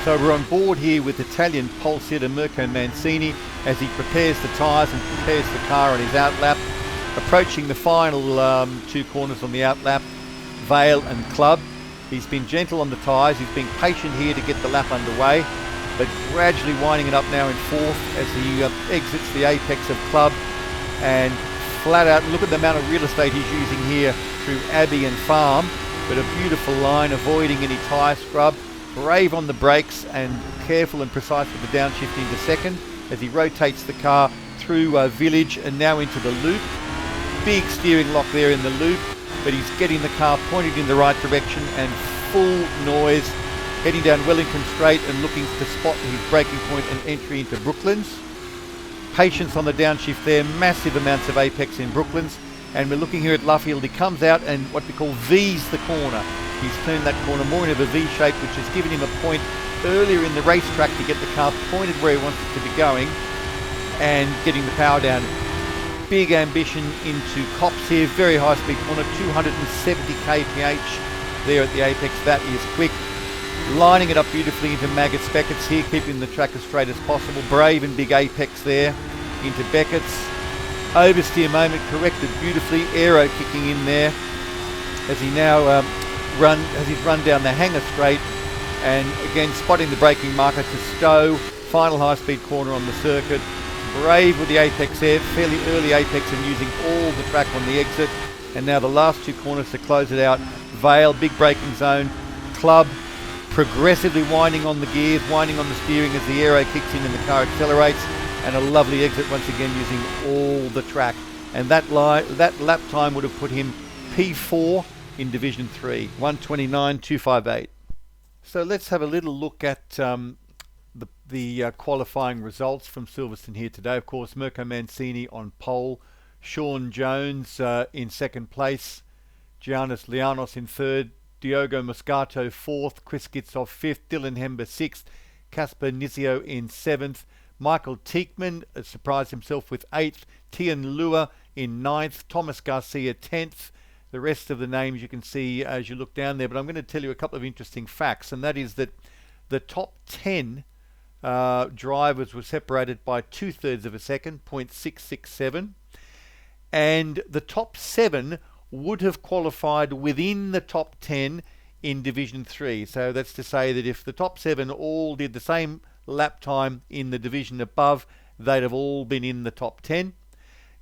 So we're on board here with Italian pole sitter Mirko Mancini as he prepares the tyres and prepares the car on his outlap. Approaching the final two corners on the outlap, Vale and Club. He's been gentle on the tyres, he's been patient here to get the lap underway, but gradually winding it up now in fourth as he exits the apex of Club, and flat out, look at the amount of real estate he's using here through Abbey and Farm, but a beautiful line, avoiding any tyre scrub. Brave on the brakes and careful and precise with the downshift into second as he rotates the car through Village and now into the loop. Big steering lock there in the loop, but he's getting the car pointed in the right direction and full noise, heading down Wellington Straight and looking to spot his braking point and entry into Brooklands. Patience on the downshift there, massive amounts of apex in Brooklands, and we're looking here at Luffield. He comes out and what we call V's the corner. He's turned that corner more into a V shape, which has given him a point earlier in the racetrack to get the car pointed where he wants it to be going and getting the power down. Big ambition into Copse here, very high speed corner, 270 kph there at the apex. That is quick. Lining it up beautifully into Maggots Beckett's here, keeping the track as straight as possible. Brave and big apex there into Beckett's. Oversteer moment corrected beautifully. Aero kicking in there as he now he's run down the hanger straight, and again spotting the braking marker to Stowe. Final high speed corner on the circuit. Brave with the apex there, fairly early apex and using all the track on the exit. And now the last two corners to close it out. Vale, big braking zone. Club, progressively winding on the gears, winding on the steering as the aero kicks in and the car accelerates. And a lovely exit once again using all the track. And that lap time would have put him P4 in Division 3, 1:29.258. So let's have a little look at the qualifying results from Silverstone here today. Of course, Mirko Mancini on pole, Sean Jones in second place, Giannis Lianos in third, Diogo Moscato fourth, Chris Gitzov fifth, Dylan Hember sixth, Casper Nizio in seventh, Michael Teichmann surprised himself with eighth, Tian Lua in ninth, Thomas Garcia 10th. The rest of the names you can see as you look down there, but I'm going to tell you a couple of interesting facts, and that is that the top 10 drivers were separated by 2/3 of a second, 0.667, and the top 7 would have qualified within the top 10 in Division 3. So that's to say that if the top 7 all did the same lap time in the division above, they'd have all been in the top 10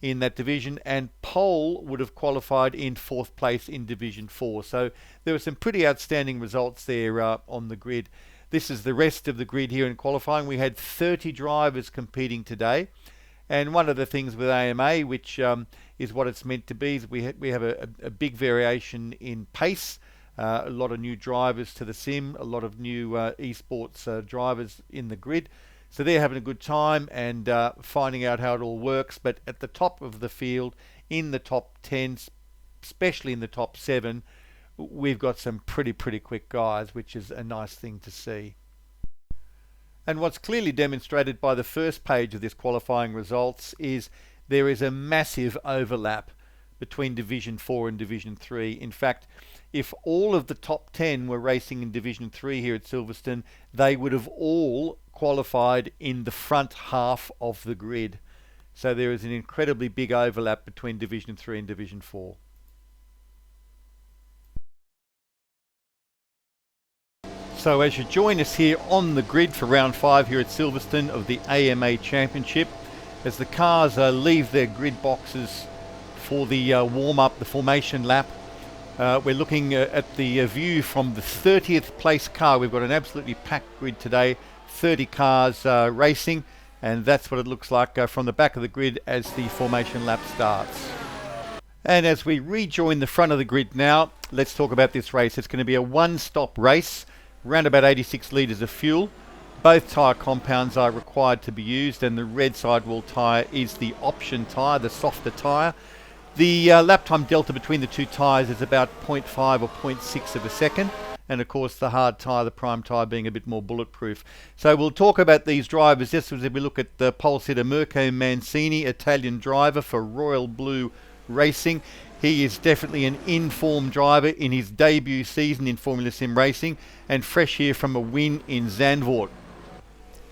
in that division, and pole would have qualified in 4th place in Division 4. So there were some pretty outstanding results there on the grid. This is the rest of the grid here in qualifying. We had 30 drivers competing today, and one of the things with AMA, which is what it's meant to be, is we have a big variation in pace, a lot of new drivers to the sim, a lot of new esports drivers in the grid. So they're having a good time and finding out how it all works. But at the top of the field, in the top 10, especially in the top 7, we've got some pretty quick guys, which is a nice thing to see. And what's clearly demonstrated by the first page of this qualifying results is there is a massive overlap between Division 4 and Division 3. In fact, if all of the top 10 were racing in Division 3 here at Silverstone, they would have all qualified in the front half of the grid. So there is an incredibly big overlap between Division 3 and Division 4. So as you join us here on the grid for round 5 here at Silverstone of the AMA Championship, as the cars leave their grid boxes for the warm-up, the formation lap, we're looking at the view from the 30th place car. We've got an absolutely packed grid today, 30 cars racing, and that's what it looks like from the back of the grid as the formation lap starts. And as we rejoin the front of the grid now, let's talk about this race. It's going to be a one-stop race, around about 86 litres of fuel. Both tyre compounds are required to be used, and the red sidewall tyre is the option tyre, the softer tyre. The lap time delta between the two tyres is about 0.5 or 0.6 of a second, and of course the hard tyre, the prime tyre, being a bit more bulletproof. So we'll talk about these drivers just as we look at the pole sitter Mirko Mancini, Italian driver for Royal Blue Racing. He is definitely an in-form driver in his debut season in Formula Sim Racing, and fresh here from a win in Zandvoort.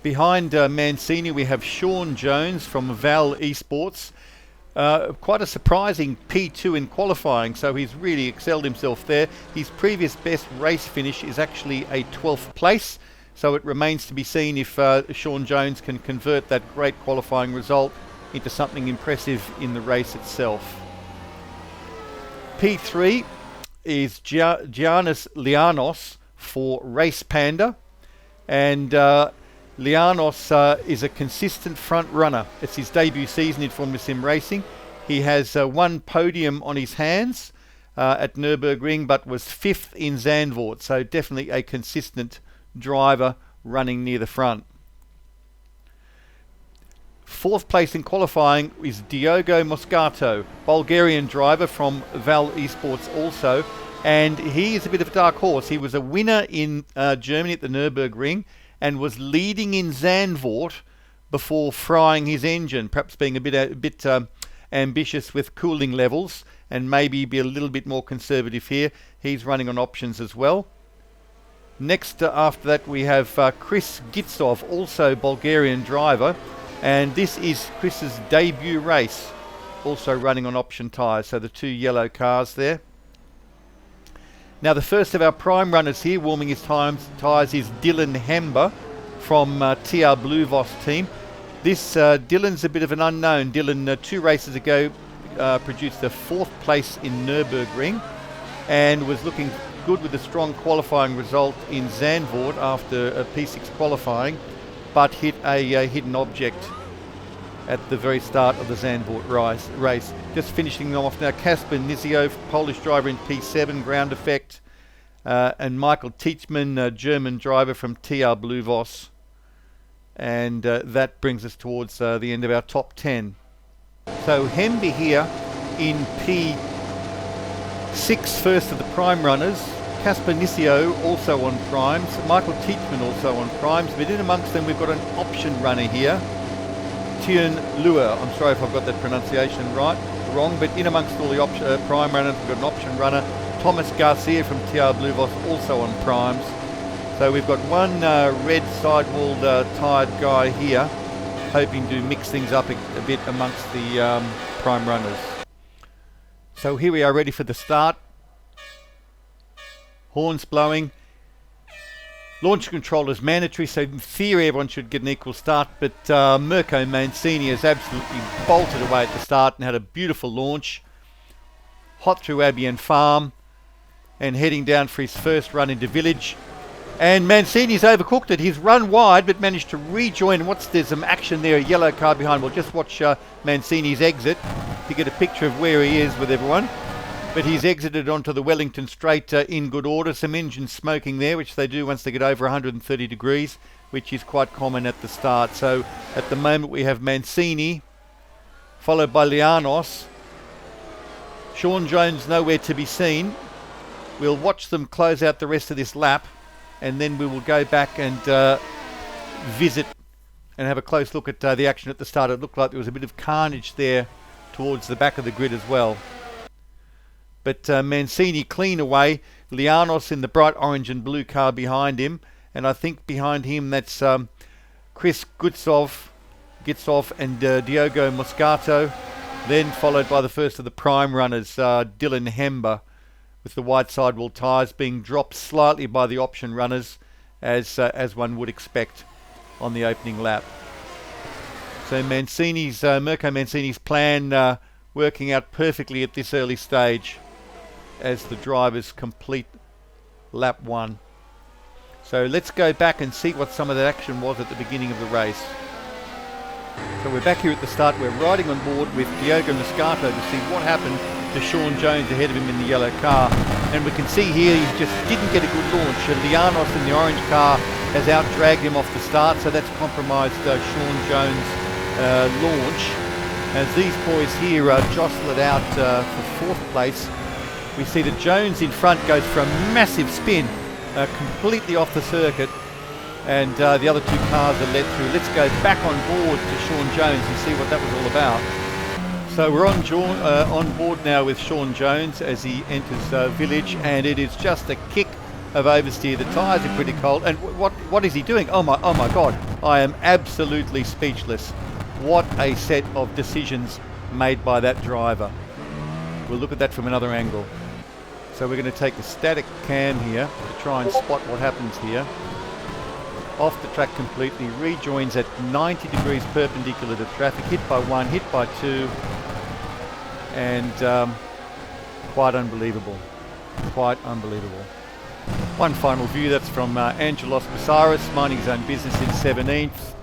Behind Mancini we have Sean Jones from Val Esports. Quite a surprising P2 in qualifying, so he's really excelled himself there. His previous best race finish is actually a 12th place, so it remains to be seen if Sean Jones can convert that great qualifying result into something impressive in the race itself. P3 is Giannis Lianos for Race Panda, and Lianos is a consistent front runner. It's his debut season in Formula Sim Racing. He has one podium on his hands at Nürburgring, but was 5th in Zandvoort, so definitely a consistent driver running near the front. 4th place in qualifying is Diogo Moscato, Bulgarian driver from Val Esports also, and he is a bit of a dark horse. He was a winner in Germany at the Nürburgring and was leading in Zandvoort before frying his engine, perhaps being a bit ambitious with cooling levels and maybe be a little bit more conservative here. He's running on options as well. Next after that we have Chris Gitzov, also Bulgarian driver, and this is Chris's debut race, also running on option tyres, so the 2 yellow cars there. Now the first of our prime runners here warming his tyres is Dylan Hember from TR Blue-Voss team. This Dylan's a bit of an unknown. Dylan 2 races ago produced a 4th place in Nürburgring and was looking good with a strong qualifying result in Zandvoort after a P6 qualifying, but hit a hidden object at the very start of the Zandvoort race. Just finishing them off now, Kasper Nizio, Polish driver in P7, ground effect, and Michael Teachman, German driver from TR Blue-Voss. And that brings us towards the end of our top 10. So Hemby here in P6, first of the prime runners. Kasper Nizio also on primes, Michael Teachman also on primes, but in amongst them we've got an option runner here, Tien Lua. I'm sorry if I've got that pronunciation wrong, but in amongst all the prime runners we've got an option runner, Thomas Garcia from TR Blue-Voss, also on primes. So we've got one red sidewalled tired guy here, hoping to mix things up a bit amongst the prime runners. So here we are ready for the start. Horns blowing. Launch control is mandatory, so in theory everyone should get an equal start, but Mirko Mancini has absolutely bolted away at the start and had a beautiful launch. Hot through Albion Farm and heading down for his first run into Village. And Mancini's overcooked it. He's run wide but managed to rejoin. There's some action there, a yellow car behind. We'll just watch Mancini's exit to get a picture of where he is with everyone. But he's exited onto the Wellington Straight in good order. Some engine smoking there, which they do once they get over 130 degrees, which is quite common at the start. So at the moment we have Mancini, followed by Lianos. Sean Jones nowhere to be seen. We'll watch them close out the rest of this lap, and then we will go back and visit and have a close look at the action at the start. It looked like there was a bit of carnage there towards the back of the grid as well. But Mancini clean away, Lianos in the bright orange and blue car behind him, and I think behind him that's Chris Gitzov and Diogo Moscato, then followed by the first of the prime runners, Dylan Hember, with the white sidewall tyres being dropped slightly by the option runners, as one would expect on the opening lap. So Mirko Mancini's plan working out perfectly at this early stage as the drivers complete lap 1. So let's go back and see what some of that action was at the beginning of the race. So we're back here at the start. We're riding on board with Diogo Moscato to see what happened to Sean Jones ahead of him in the yellow car. And we can see here he just didn't get a good launch. Lianos in the orange car has out-dragged him off the start, so that's compromised Sean Jones' launch. As these boys here jostle it out for 4th place, we see that Jones in front goes for a massive spin, completely off the circuit, and the other 2 cars are let through. Let's go back on board to Sean Jones and see what that was all about. So we're on board now with Sean Jones as he enters village, and it is just a kick of oversteer. The tyres are pretty cold, and what is he doing? Oh my God! I am absolutely speechless. What a set of decisions made by that driver. We'll look at that from another angle. So we're going to take a static cam here to try and spot what happens here. Off the track completely, rejoins at 90 degrees perpendicular to traffic, hit by one, hit by two, and quite unbelievable. Quite unbelievable. One final view, that's from Angelos Basaris, minding his own business in 17th,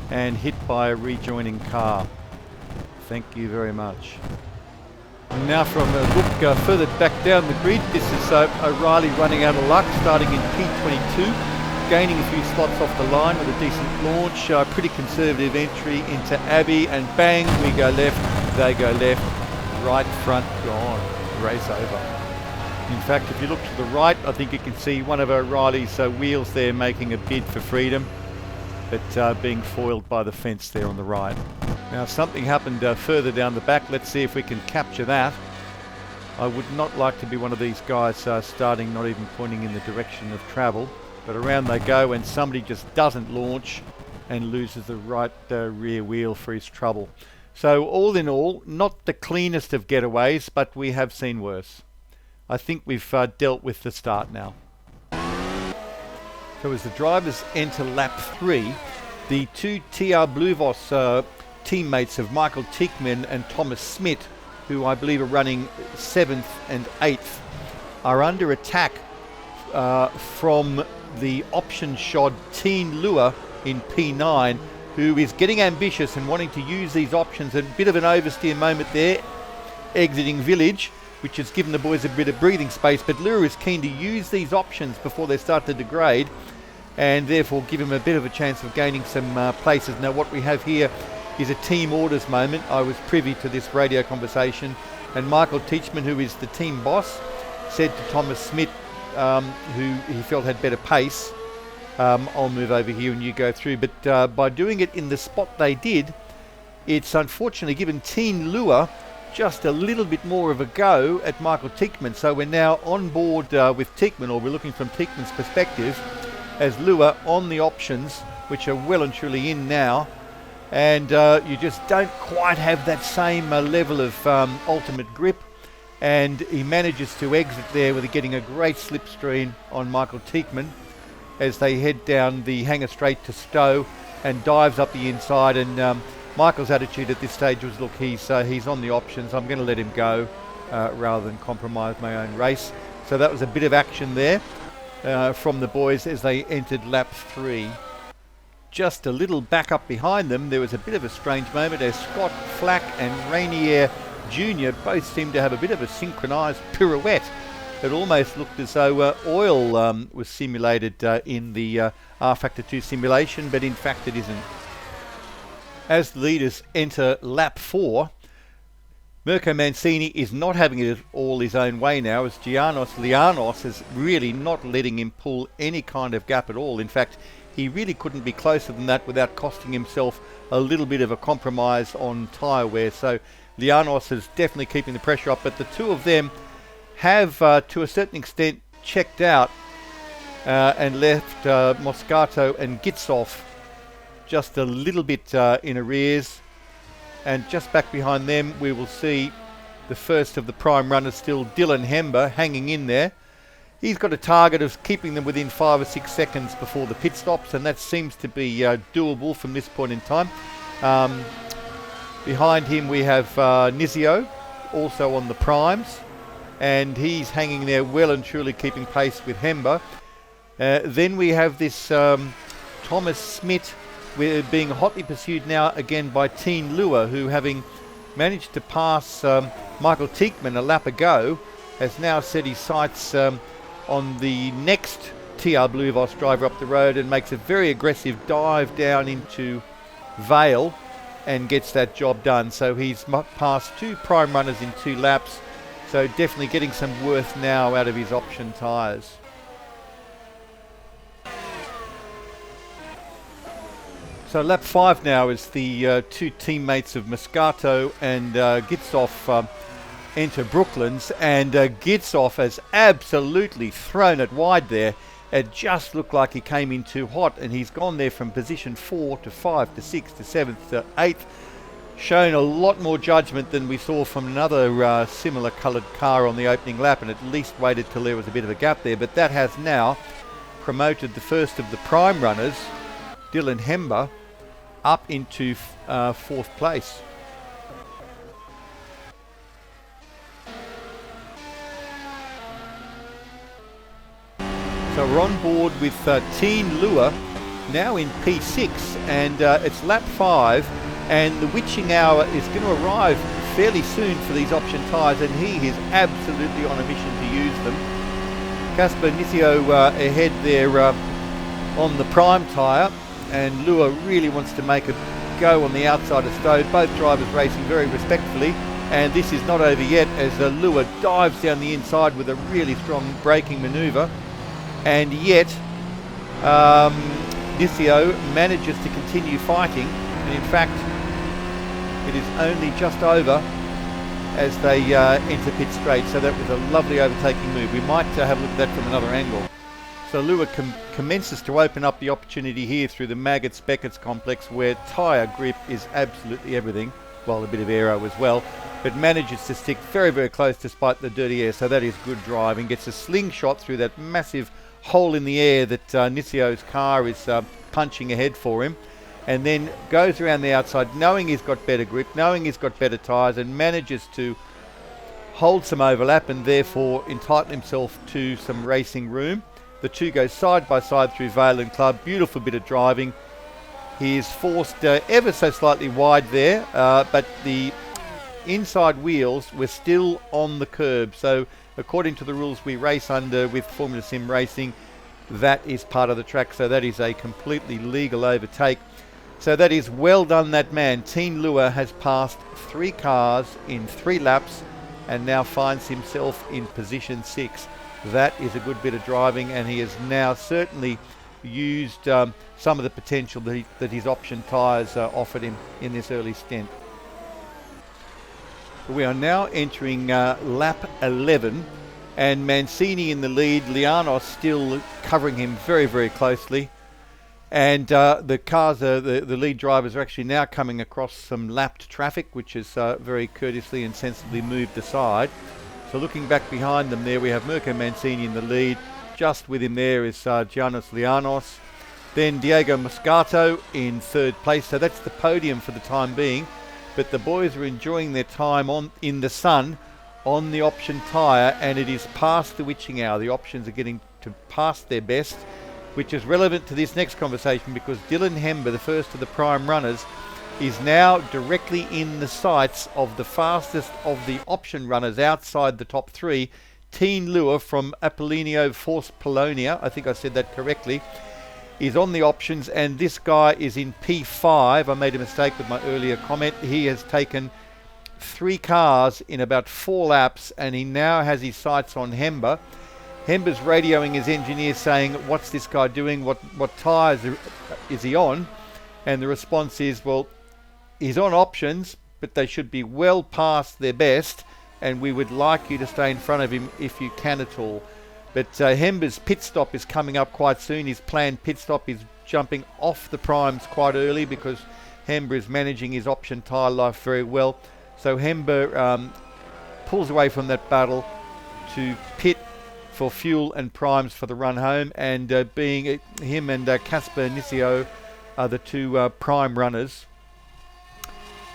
and hit by a rejoining car. Thank you very much. Now from a look further back down the grid, this is O'Reilly running out of luck, starting in P22, gaining a few slots off the line with a decent launch, pretty conservative entry into Abbey, and bang, we go left, they go left, right front gone, race over. In fact, if you look to the right, I think you can see one of O'Reilly's wheels there making a bid for freedom, but being foiled by the fence there on the right. Now something happened further down the back. Let's see if we can capture that. I would not like to be one of these guys starting not even pointing in the direction of travel, but around they go, and somebody just doesn't launch and loses the right rear wheel for his trouble. So all in all, not the cleanest of getaways, but we have seen worse. I think we've dealt with the start now. So as the drivers enter lap 3, the two TR Bluvos teammates of Michael Tieckmann and Thomas Smith, who I believe are running 7th and 8th, are under attack from the option shod Teen Lua in P9, who is getting ambitious and wanting to use these options. A bit of an oversteer moment there, exiting village, which has given the boys a bit of breathing space, but Lua is keen to use these options before they start to degrade, and therefore give him a bit of a chance of gaining some places. Now what we have here is a team orders moment. I was privy to this radio conversation, and Michael Tieckmann, who is the team boss, said to Thomas Smith, who he felt had better pace, I'll move over here and you go through. But by doing it in the spot they did, it's unfortunately given Teen Lua just a little bit more of a go at Michael Tieckmann. So we're now on board with Tieckmann, or we're looking from Tieckmann's perspective, as Lua on the options, which are well and truly in now. And you just don't quite have that same level of ultimate grip, and he manages to exit there with getting a great slipstream on Michael Tieckmann as they head down the hangar straight to Stowe and dives up the inside. And Michael's attitude at this stage was, look, he's on the options, I'm going to let him go rather than compromise my own race. So that was a bit of action there from the boys as they entered lap 3. Just a little back up behind them, there was a bit of a strange moment as Scott Flack and Rainier Jr. both seemed to have a bit of a synchronised pirouette. It almost looked as though oil was simulated in the R-Factor 2 simulation, but in fact it isn't. As the leaders enter lap 4, Mirko Mancini is not having it all his own way now, as Giannos Lianos is really not letting him pull any kind of gap at all. In fact, he really couldn't be closer than that without costing himself a little bit of a compromise on tyre wear. So Lianos is definitely keeping the pressure up, but the two of them have to a certain extent checked out and left Moscato and Gitzov just a little bit in arrears. And just back behind them we will see the first of the prime runners still, Dylan Hember, hanging in there. He's got a target of keeping them within 5 or 6 seconds before the pit stops, and that seems to be doable from this point in time. Behind him we have Nizio, also on the primes, and he's hanging there well and truly keeping pace with Hember. Then we have this Thomas Smith being hotly pursued now again by Teen Lua, who, having managed to pass Michael Tieckmann a lap ago, has now set his sights on the next TR Bluvos driver up the road and makes a very aggressive dive down into Vale and gets that job done. So he's passed 2 prime runners in 2 laps, so definitely getting some worth now out of his option tyres. So lap 5 now is the two teammates of Moscato and Gitzov enter Brooklands, and Gitzov has absolutely thrown it wide there. It just looked like he came in too hot, and he's gone there from position 4 to 5 to 6 to 7th to 8th. Shown a lot more judgment than we saw from another similar coloured car on the opening lap, and at least waited till there was a bit of a gap there. But that has now promoted the first of the prime runners, Dylan Hember, up into 4th place. So we're on board with Teen Lua now in P6, and it's lap 5, and the witching hour is going to arrive fairly soon for these option tyres, and he is absolutely on a mission to use them. Casper Nisio ahead there on the prime tyre, and Lua really wants to make a go on the outside of Stode. Both drivers racing very respectfully, and this is not over yet as Lua dives down the inside with a really strong braking manoeuvre, and yet Nisio manages to continue fighting, and in fact it is only just over as they enter pit straight. So that was a lovely overtaking move. We might have a look at that from another angle. So Lua commences to open up the opportunity here through the Maggots-Beckett's complex, where tyre grip is absolutely everything, well, a bit of aero as well, but manages to stick very, very close despite the dirty air. So that is good driving. Gets a slingshot through that massive hole in the air that Nisio's car is punching ahead for him, and then goes around the outside knowing he's got better grip, knowing he's got better tyres, and manages to hold some overlap and therefore entitle himself to some racing room. The two go side by side through Vale and Club. Beautiful bit of driving. He is forced ever so slightly wide there, but the inside wheels were still on the curb. So according to the rules we race under with Formula Sim Racing, that is part of the track. So that is a completely legal overtake. So that is well done, that man. Teen Lua has passed 3 cars in 3 laps and now finds himself in position 6. That is a good bit of driving, and he has now certainly used some of the potential that his option tyres offered him in this early stint. We are now entering lap 11, and Mancini in the lead, Lianos still covering him very, very closely. And the cars, the lead drivers are actually now coming across some lapped traffic, which is very courteously and sensibly moved aside. So looking back behind them there, we have Mirko Mancini in the lead. Just with him there is Giannis Lianos. Then Diego Moscato in 3rd place. So that's the podium for the time being. But the boys are enjoying their time in the sun on the option tyre, and it is past the witching hour. The options are getting to past their best, which is relevant to this next conversation, because Dylan Hember, the first of the prime runners, is now directly in the sights of the fastest of the option runners outside the top 3, Teen Lua from Apollinio Force Polonia, I think I said that correctly, is on the options, and this guy is in P5. I made a mistake with my earlier comment. He has taken 3 cars in about 4 laps, and he now has his sights on Hember. Hember's radioing his engineer saying, what's this guy doing? What tyres is he on? And the response is, well, he's on options, but they should be well past their best, and we would like you to stay in front of him if you can at all. But Hember's pit stop is coming up quite soon. His planned pit stop is jumping off the primes quite early, because Hember is managing his option tyre life very well. So Hember pulls away from that battle to pit for fuel and primes for the run home, and being him and Casper Nisio are the 2 prime runners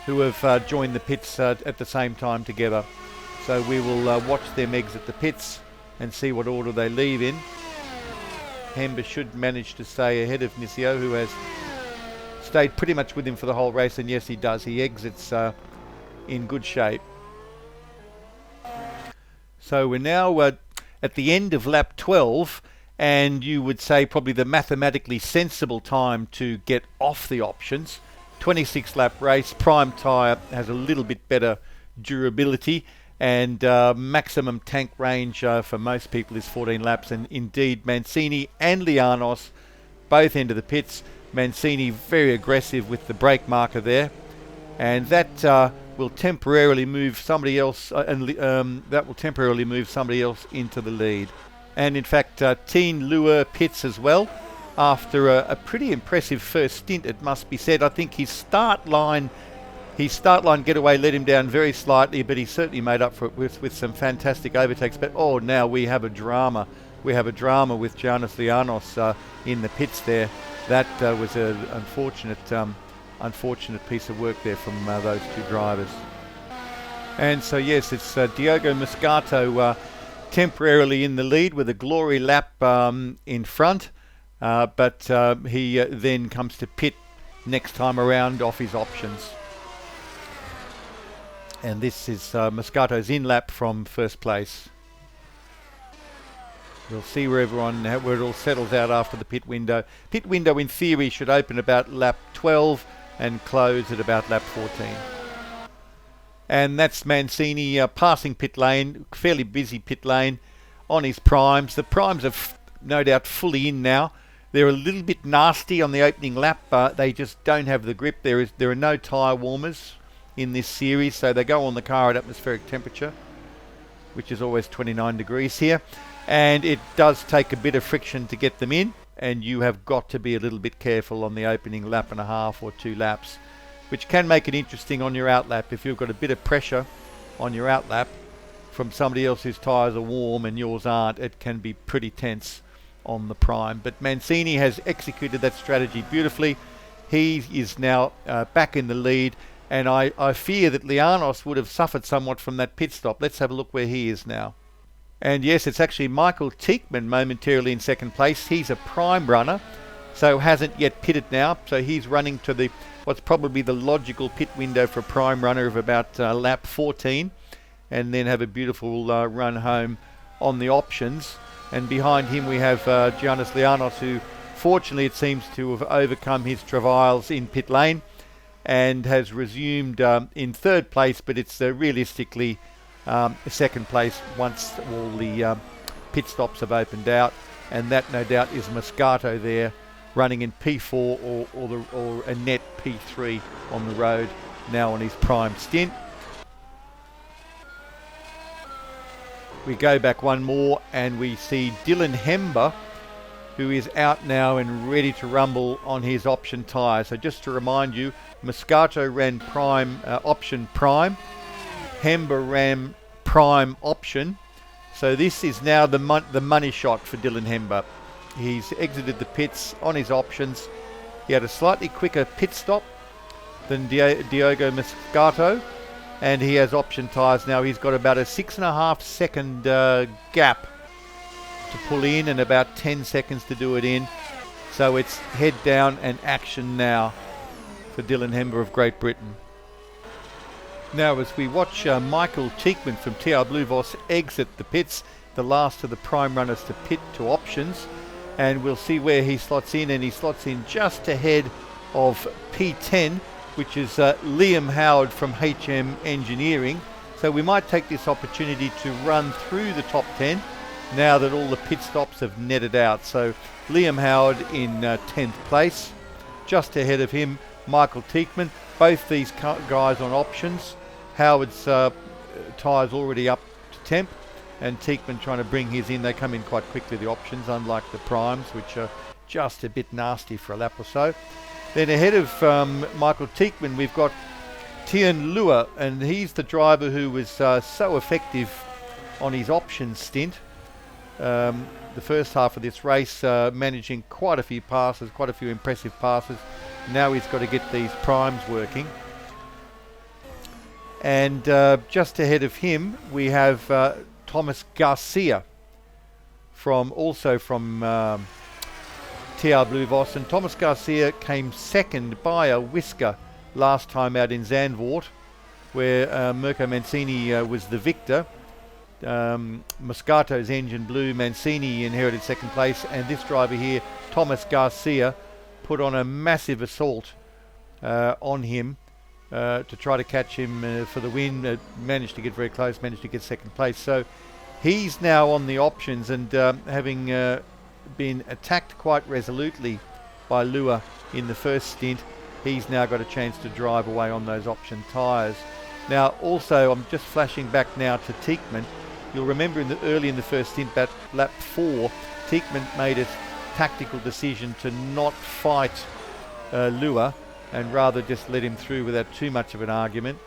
who have joined the pits at the same time together. So we will watch them exit the pits and see what order they leave in. Hember should manage to stay ahead of Nisio, who has stayed pretty much with him for the whole race, and yes, he does. He exits in good shape. So we're now at the end of lap 12, and you would say probably the mathematically sensible time to get off the options. 26 lap race, prime tyre has a little bit better durability, and maximum tank range for most people is 14 laps, and indeed Mancini and Lianos both enter the pits. Mancini very aggressive with the brake marker there, and that will temporarily move somebody else, that will temporarily move somebody else into the lead. And in fact, Teen Lure pits as well after a pretty impressive first stint, it must be said. I think his start line getaway let him down very slightly, but he certainly made up for it with some fantastic overtakes. But now we have a drama. We have a drama with Giannis Lianos in the pits there. That was an unfortunate piece of work there from those two drivers. And so yes, it's Diogo Moscato temporarily in the lead with a glory lap in front, but he then comes to pit next time around off his options. And this is Moscato's in lap from first place. We'll see where it all settles out after the pit window. Pit window in theory should open about lap 12 and close at about lap 14. And that's Mancini passing pit lane, fairly busy pit lane on his primes. The primes are no doubt fully in now. They're a little bit nasty on the opening lap. They just don't have the grip. There are no tyre warmers in this series, so they go on the car at atmospheric temperature, which is always 29 degrees here. And it does take a bit of friction to get them in, and you have got to be a little bit careful on the opening lap and a half or 2 laps, which can make it interesting on your outlap. If you've got a bit of pressure on your outlap from somebody else whose tyres are warm and yours aren't, it can be pretty tense on the prime. But Mancini has executed that strategy beautifully. He is now back in the lead, and I fear that Lianos would have suffered somewhat from that pit stop. Let's have a look where he is now. And yes, it's actually Michael Tieckmann momentarily in second place. He's a prime runner, so hasn't yet pitted now. So he's running to what's probably the logical pit window for a prime runner of about lap 14, and then have a beautiful run home on the options. And behind him we have Giannis Lianos, who fortunately it seems to have overcome his travails in pit lane and has resumed in third place, but it's realistically second place once all the pit stops have opened out. And that no doubt is Moscato there running in P4 or a net P3 on the road now on his prime stint. We go back one more and we see Dylan Hember, who is out now and ready to rumble on his option tyre. So just to remind you, Moscato ran option prime, Hember ran prime option. So this is now the money shot for Dylan Hember. He's exited the pits on his options. He had a slightly quicker pit stop than Diogo Moscato, and he has option tyres now. He's got about a 6.5 second gap to pull in and about 10 seconds to do it in. So it's head down and action now for Dylan Hember of Great Britain. Now as we watch Michael Tieckmann from TR Blue Voss exit the pits, the last of the prime runners to pit to options, and we'll see where he slots in, and he slots in just ahead of P10, which is Liam Howard from HM Engineering. So we might take this opportunity to run through the top 10 now that all the pit stops have netted out. So Liam Howard in 10th place, just ahead of him Michael Tieckmann. Both these guys on options. Howard's tyres already up to temp, and Tieckmann trying to bring his in. They come in quite quickly, the options, unlike the primes, which are just a bit nasty for a lap or so. Then ahead of Michael Tieckmann, we've got Tien Lua, and he's the driver who was so effective on his options stint. The first half of this race, managing quite a few passes, quite a few impressive passes. Now he's got to get these primes working. And just ahead of him, we have Thomas Garcia, also from TR Blue Voss. And Thomas Garcia came second by a whisker last time out in Zandvoort, where Mirko Mancini was the victor. Moscato's engine blew, Mancini inherited second place, and this driver here, Thomas Garcia, put on a massive assault on him to try to catch him for the win. Managed to get very close, managed to get second place. So he's now on the options, and having been attacked quite resolutely by Lua in the first stint, he's now got a chance to drive away on those option tyres. Now also, I'm just flashing back now to Tieckmann. You'll remember early in the first stint, at lap 4, Tieckmann made a tactical decision to not fight Lua and rather just let him through without too much of an argument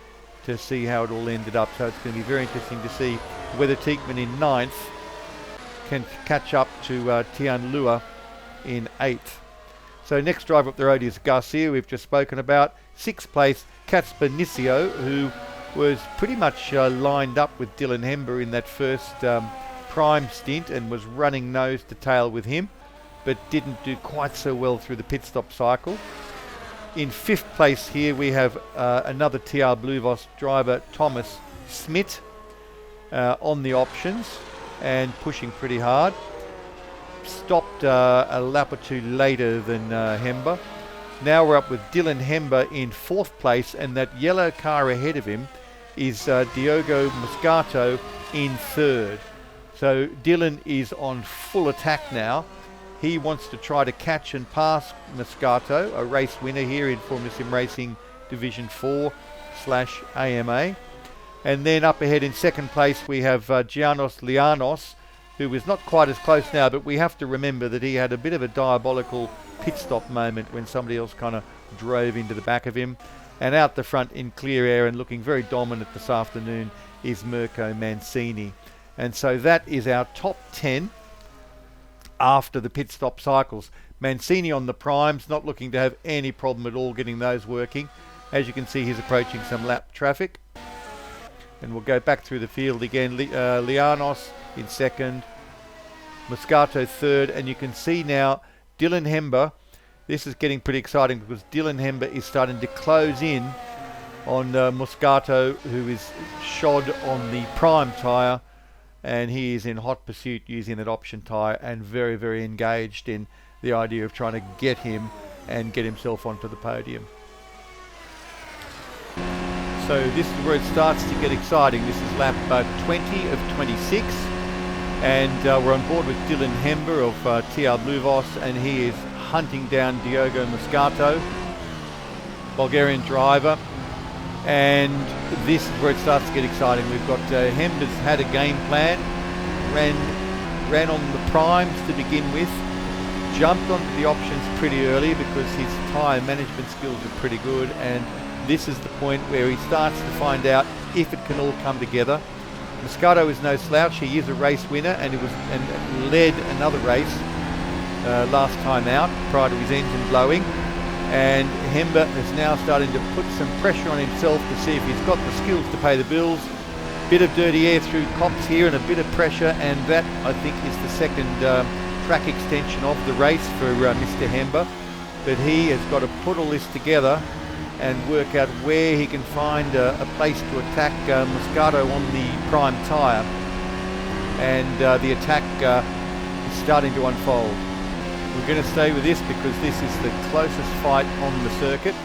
to see how it all ended up. So it's going to be very interesting to see whether Tieckmann in 9th can catch up to Tian Lua in 8th. So next driver up the road is Garcia, we've just spoken about. 6th place, Casper Nisio, who was pretty much lined up with Dylan Hember in that first prime stint and was running nose to tail with him, but didn't do quite so well through the pit stop cycle. In 5th place here we have another TR Bluvos driver, Thomas Smith, on the options and pushing pretty hard. Stopped a lap or two later than Hember. Now we're up with Dylan Hember in 4th place, and that yellow car ahead of him is Diogo Moscato in 3rd. So Dylan is on full attack now. He wants to try to catch and pass Moscato, a race winner here in Formula SimRacing Division 4/AMA. And then up ahead in 2nd place we have Giannos Lianos, who is not quite as close now, but we have to remember that he had a bit of a diabolical pit stop moment when somebody else kind of drove into the back of him. And out the front in clear air and looking very dominant this afternoon is Mirko Mancini. And so that is our top 10 after the pit stop cycles. Mancini on the primes, not looking to have any problem at all getting those working. As you can see, he's approaching some lap traffic. And we'll go back through the field again. Lianos in 2nd, Moscato 3rd, and you can see now Dylan Hember. This is getting pretty exciting because Dylan Hember is starting to close in on Moscato, who is shod on the prime tyre, and he is in hot pursuit using that option tyre and very, very engaged in the idea of trying to get him and get himself onto the podium. So this is where it starts to get exciting. This is lap 20 of 26, and we're on board with Dylan Hember of TR Bluvos, and he is hunting down Diogo Moscato, Bulgarian driver. And this is where it starts to get exciting. We've got Hember's had a game plan, ran on the primes to begin with, jumped onto the options pretty early because his tyre management skills are pretty good, and this is the point where he starts to find out if it can all come together. Moscato is no slouch. He is a race winner, and led another race last time out prior to his engine blowing. And Hember is now starting to put some pressure on himself to see if he's got the skills to pay the bills. Bit of dirty air through Cops here and a bit of pressure, and that I think is the second track extension of the race for Mr. Hember. But he has got to put all this together and work out where he can find a place to attack Moscato on the prime tyre. And the attack is starting to unfold. We're going to stay with this because this is the closest fight on the circuit,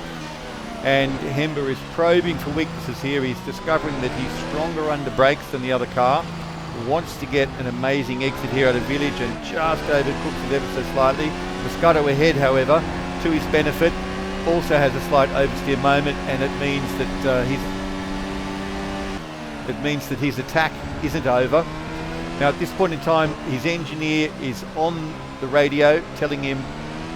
and Hember is probing for weaknesses here. He's discovering that he's stronger under brakes than the other car, wants to get an amazing exit here at a village and just overcooks it ever so slightly. Moscato ahead, however, to his benefit, also has a slight oversteer moment, and it means that his attack isn't over. Now at this point in time, his engineer is on the radio telling him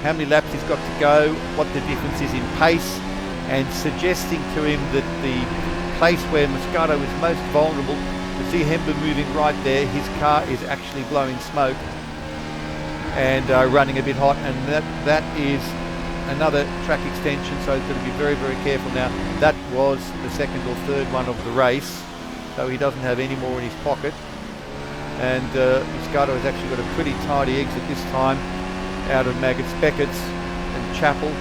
how many laps he's got to go, what the difference is in pace, and suggesting to him that the place where Moscato is most vulnerable, to see Hember moving right there, his car is actually blowing smoke and running a bit hot, and that is another track extension, so he's got to be very, very careful now. That was the second or third one of the race, so he doesn't have any more in his pocket. And Moscato has actually got a pretty tidy exit this time out of Maggots, Beckett's and Chapel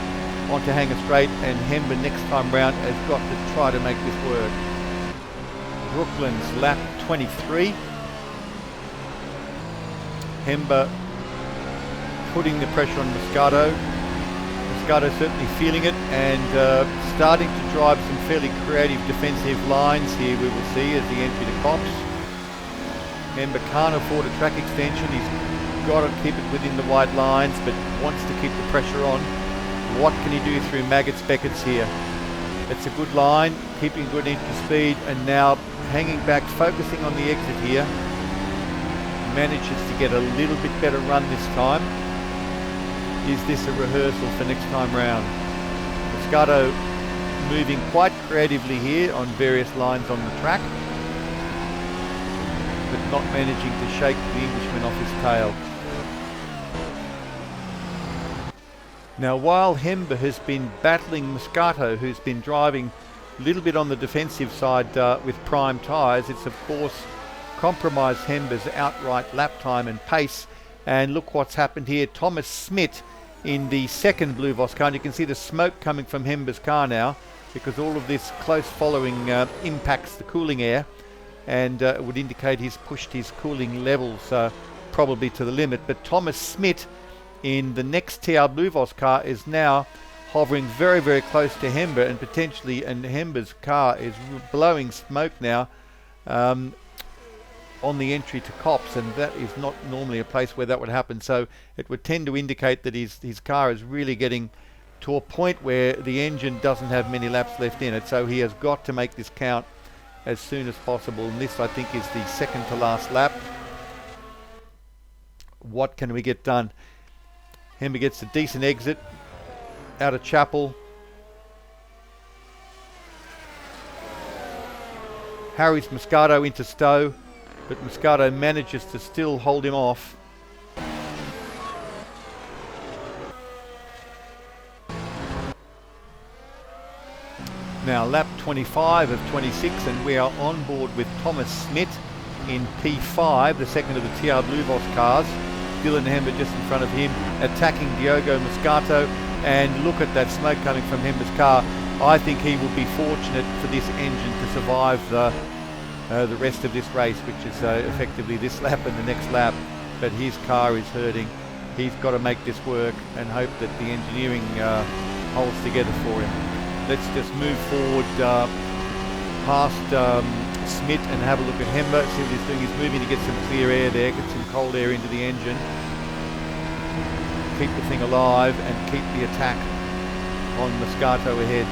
onto Hanger Straight, and Hember next time round has got to try to make this work. Brooklands lap 23. Hember putting the pressure on Moscato. Moscato certainly feeling it and starting to drive some fairly creative defensive lines here, we will see, as he enters the Cops. Hember can't afford a track extension. He's got to keep it within the white lines, but wants to keep the pressure on. What can he do through Maggots Beckett's here? It's a good line, keeping good entry speed, and now hanging back, focusing on the exit here. Manages to get a little bit better run this time. Is this a rehearsal for next time round? Moscato moving quite creatively here on various lines on the track, but not managing to shake the Englishman off his tail. Now, while Hember has been battling Moscato, who's been driving a little bit on the defensive side with prime tyres, it's of course compromised Hember's outright lap time and pace. And look what's happened here. Thomas Smith in the second Blue Vos car, and you can see the smoke coming from Hember's car now, because all of this close following impacts the cooling air, and it would indicate he's pushed his cooling levels probably to the limit. But Thomas Smith in the next TR Blue Vos car is now hovering very, very close to Hember, and potentially, and Hember's car is blowing smoke now on the entry to Copse, and that is not normally a place where that would happen. So it would tend to indicate that his car is really getting to a point where the engine doesn't have many laps left in it. So he has got to make this count as soon as possible, and this I think is the second to last lap. What can we get done? Hember gets a decent exit out of Chapel. Harries Moscato into Stowe, but Moscato manages to still hold him off. Now lap 25 of 26, and we are on board with Thomas Smith in P5, the second of the TR Blue Vos cars. Dylan Hember just in front of him, attacking Diogo Moscato, and look at that smoke coming from Hember's car. I think he will be fortunate for this engine to survive the rest of this race, which is effectively this lap and the next lap, but his car is hurting. He's got to make this work and hope that the engineering holds together for him. Let's just move forward past Smith and have a look at Hember, see what he's doing. He's moving to get some clear air there, get some cold air into the engine, keep the thing alive and keep the attack on Moscato ahead.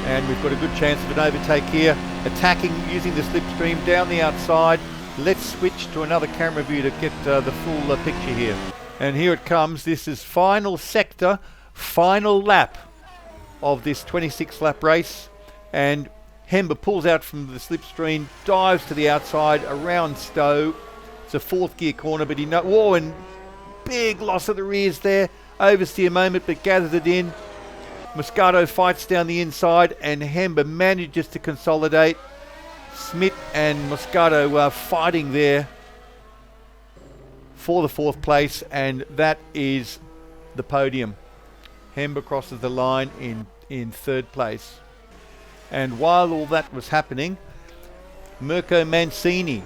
And we've got a good chance of an overtake here, attacking using the slipstream down the outside. Let's switch to another camera view to get the full picture here. And here it comes. This is final sector, final lap of this 26 lap race, and Hember pulls out from the slipstream, dives to the outside around Stowe. It's a fourth gear corner, but whoa, and big loss of the rears there. Oversteer moment, but gathers it in. Moscato fights down the inside, and Hember manages to consolidate. Smith and Moscato are fighting there for the fourth place, and that is the podium. Hember crosses the line in third place. And while all that was happening, Mirko Mancini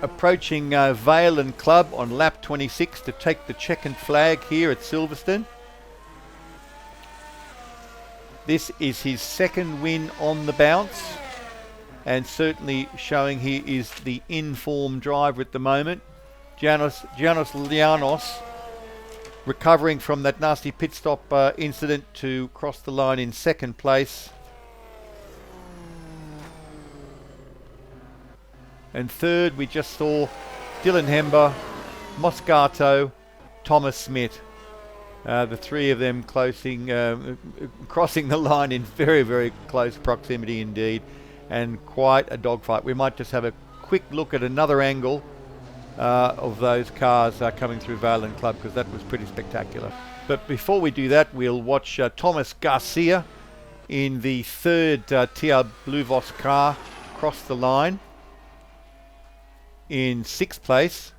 approaching Vale and Club on lap 26 to take the checkered flag here at Silverstone. This is his second win on the bounce, and certainly showing he is the in-form driver at the moment. Giannis Lianos recovering from that nasty pit stop incident to cross the line in second place. And third, we just saw Dylan Hember, Moscato, Thomas Smith. The three of them crossing the line in very, very close proximity indeed, and quite a dogfight. We might just have a quick look at another angle of those cars coming through Vale and Club, because that was pretty spectacular. But before we do that, we'll watch Thomas Garcia in the third TR Blue Vos car cross the line in sixth place.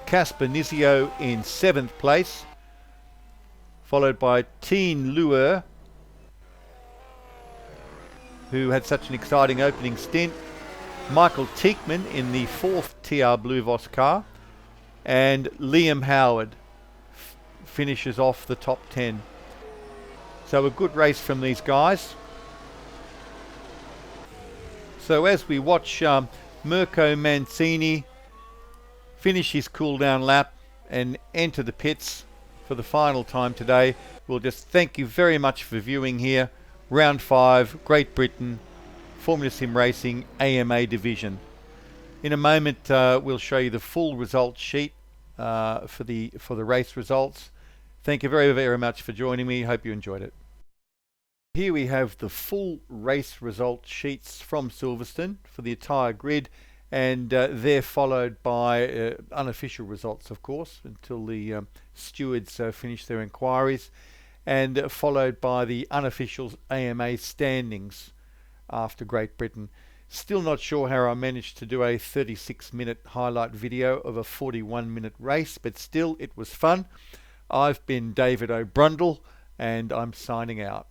Casper Nizio in seventh place, followed by Tien Luer, who had such an exciting opening stint. Michael Tieckman in the fourth TR Blue Vos car, and Liam Howard finishes off the top 10. So a good race from these guys. So as we watch Mirko Mancini finish his cool down lap and enter the pits for the final time today, we'll just thank you very much for viewing here. Round 5, Great Britain, Formula Sim Racing AMA division. In a moment we'll show you the full results sheet for the race results. Thank you very, very much for joining me. Hope you enjoyed it. Here we have the full race result sheets from Silverstone for the entire grid, and they're followed by unofficial results, of course, until the stewards finish their inquiries, and followed by the unofficial AMA standings after Great Britain. Still not sure how I managed to do a 36-minute highlight video of a 41-minute race, but still, it was fun. I've been David O'Brundle, and I'm signing out.